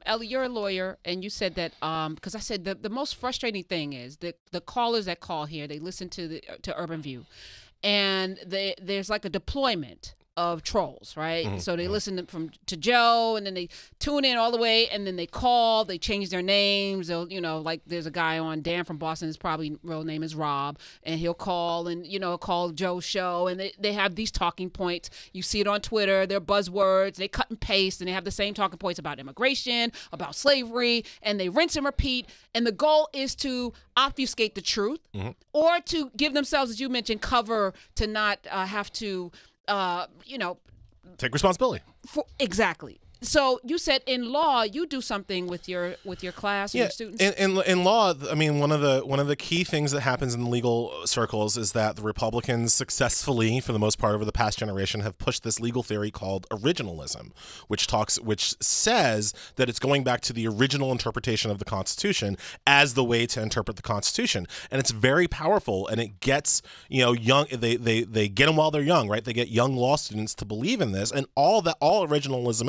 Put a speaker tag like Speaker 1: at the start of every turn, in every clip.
Speaker 1: Elie, you're a lawyer, and you said that because I said the most frustrating thing is the callers that call here, they listen to Urban View, and there's like a deployment of trolls, right? So they listen to Joe, and then they tune in all the way, and then they call, they change their names. They'll, like there's a guy on Dan from Boston, his probably real name is Rob, and he'll call and call Joe's show, and they have these talking points. You see it on Twitter, they're buzzwords, they cut and paste, and they have the same talking points about immigration, about slavery, and they rinse and repeat, and the goal is to obfuscate the truth or to give themselves, as you mentioned, cover to not have to
Speaker 2: take responsibility.
Speaker 1: Exactly. So you said in law you do something with your class and your students.
Speaker 2: In law, I mean, one of the key things that happens in legal circles is that the Republicans successfully, for the most part over the past generation, have pushed this legal theory called originalism, which says that it's going back to the original interpretation of the Constitution as the way to interpret the Constitution, and it's very powerful, and it gets young. They get them while they're young, right? They get young law students to believe in this, and all originalism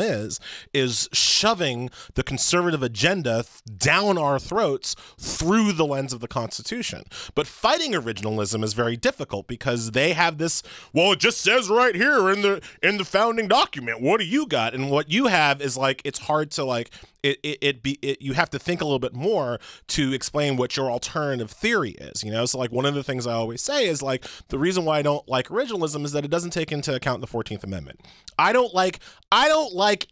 Speaker 2: is shoving the conservative agenda down our throats through the lens of the Constitution. But fighting originalism is very difficult because they have this, well, it just says right here in the founding document, what do you got? And what you have is like, it's hard to you have to think a little bit more to explain what your alternative theory is, So like one of the things I always say is like the reason why I don't like originalism is that it doesn't take into account the 14th Amendment. I don't like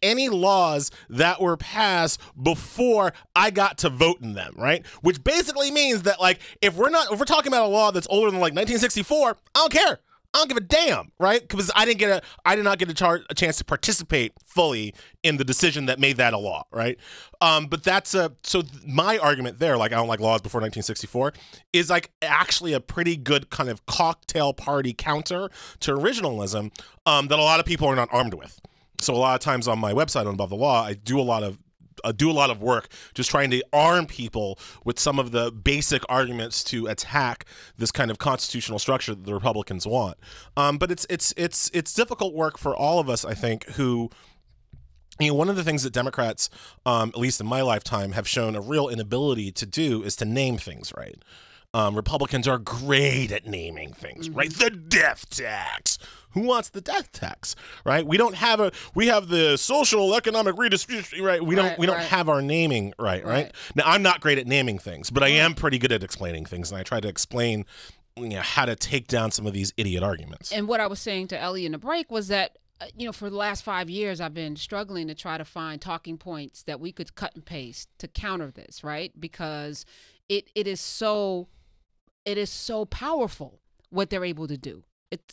Speaker 2: any laws that were passed before I got to vote in them, right? Which basically means that like if we're talking about a law that's older than like 1964, I don't care. I don't give a damn, right? Because I did not get a chance to participate fully in the decision that made that a law, right? But so my argument there, like I don't like laws before 1964, is like actually a pretty good kind of cocktail party counter to originalism that a lot of people are not armed with. So a lot of times on my website on Above the Law, I do a lot of work just trying to arm people with some of the basic arguments to attack this kind of constitutional structure that the Republicans want. But it's difficult work for all of us, I think, who, one of the things that Democrats, at least in my lifetime, have shown a real inability to do is to name things right. Republicans are great at naming things, right? The death tax. Who wants the death tax, right? We have the social economic redistribution, right? We don't have our naming right? Now, I'm not great at naming things, but I am pretty good at explaining things, and I try to explain how to take down some of these idiot arguments.
Speaker 1: And what I was saying to Elie in the break was that for the last 5 years, I've been struggling to try to find talking points that we could cut and paste to counter this, right? Because it is so powerful what they're able to do.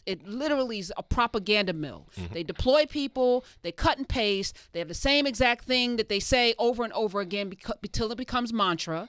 Speaker 1: It literally is a propaganda mill. They deploy people, they cut and paste, they have the same exact thing that they say over and over again until it becomes mantra.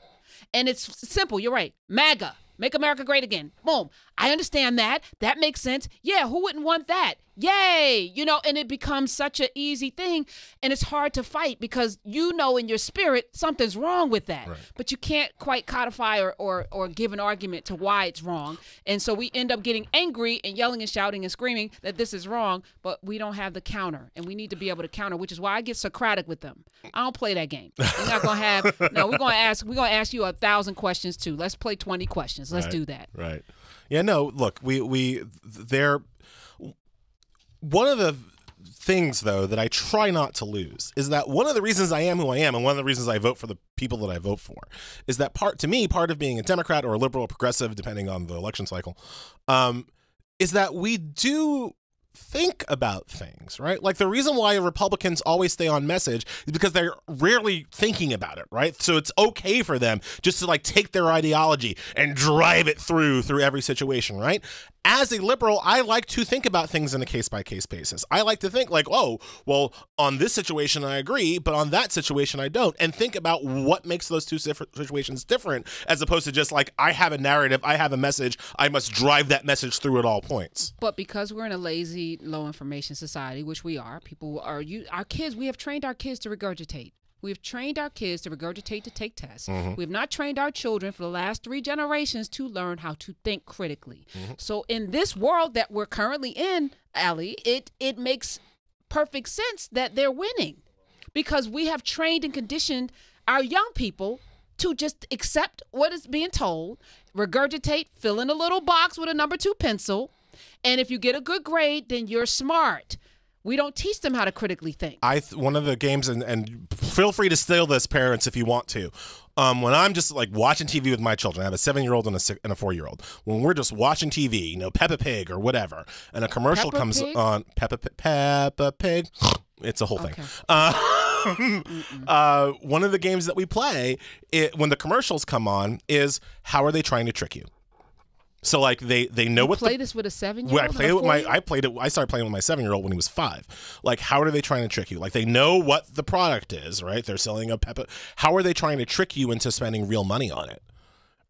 Speaker 1: And it's simple, you're right. MAGA, make America great again. Boom. I understand that. That makes sense. Yeah, who wouldn't want that? Yay! And it becomes such an easy thing, and it's hard to fight because in your spirit something's wrong with that, but you can't quite codify or give an argument to why it's wrong, and so we end up getting angry and yelling and shouting and screaming that this is wrong, but we don't have the counter, and we need to be able to counter, which is why I get Socratic with them. I don't play that game. We're not gonna have no. We're gonna ask you 1,000 questions too. Let's play 20 questions. Let's do that.
Speaker 2: Right. Yeah. No. Look, they're. One of the things, though, that I try not to lose is that one of the reasons I am who I am and one of the reasons I vote for the people that I vote for is that part of being a Democrat or a liberal or progressive, depending on the election cycle, is that we do think about things, right? Like the reason why Republicans always stay on message is because they're rarely thinking about it, right? So it's okay for them just to like take their ideology and drive it through every situation, right? As a liberal, I like to think about things in a case-by-case basis. I like to think like, oh, well, on this situation I agree, but on that situation I don't, and think about what makes those two situations different, as opposed to just like, I have a narrative, I have a message, I must drive that message through at all points.
Speaker 1: But because we're in a lazy, low-information society, which we are, we have trained our kids to regurgitate. We've trained our kids to regurgitate to take tests. We have not trained our children for the last 3 generations to learn how to think critically. So in this world that we're currently in, Elie, it makes perfect sense that they're winning. because we have trained and conditioned our young people to just accept what is being told, regurgitate, fill in a little box with a number 2 pencil, and if you get a good grade, then you're smart. We don't teach them how to critically think.
Speaker 2: One of the games, and feel free to steal this, parents, if you want to. When I'm just like watching TV with my children, I have a 7-year-old and a 4-year-old. When we're just watching TV, Peppa Pig or whatever, and a commercial comes on, Peppa Pig, it's a whole thing. One of the games that we play when the commercials come on is, how are they trying to trick you? So like they know what
Speaker 1: play this with a 7-year-old.
Speaker 2: I started playing with my 7-year-old when he was 5. Like, how are they trying to trick you? Like, they know what the product is, right? They're selling a Peppa. How are they trying to trick you into spending real money on it?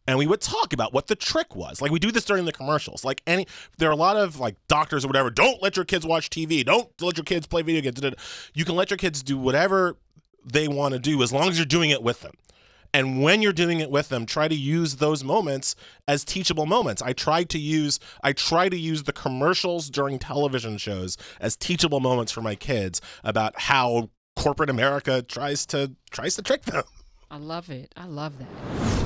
Speaker 2: And we would talk about what the trick was. Like, we do this during the commercials. Like, there are a lot of like doctors or whatever. Don't let your kids watch TV. Don't let your kids play video games. You can let your kids do whatever they want to do as long as you're doing it with them. And when you're doing it with them, try to use those moments as teachable moments. I try to use the commercials during television shows as teachable moments for my kids about how corporate America tries to trick them.
Speaker 1: I love it. I love that.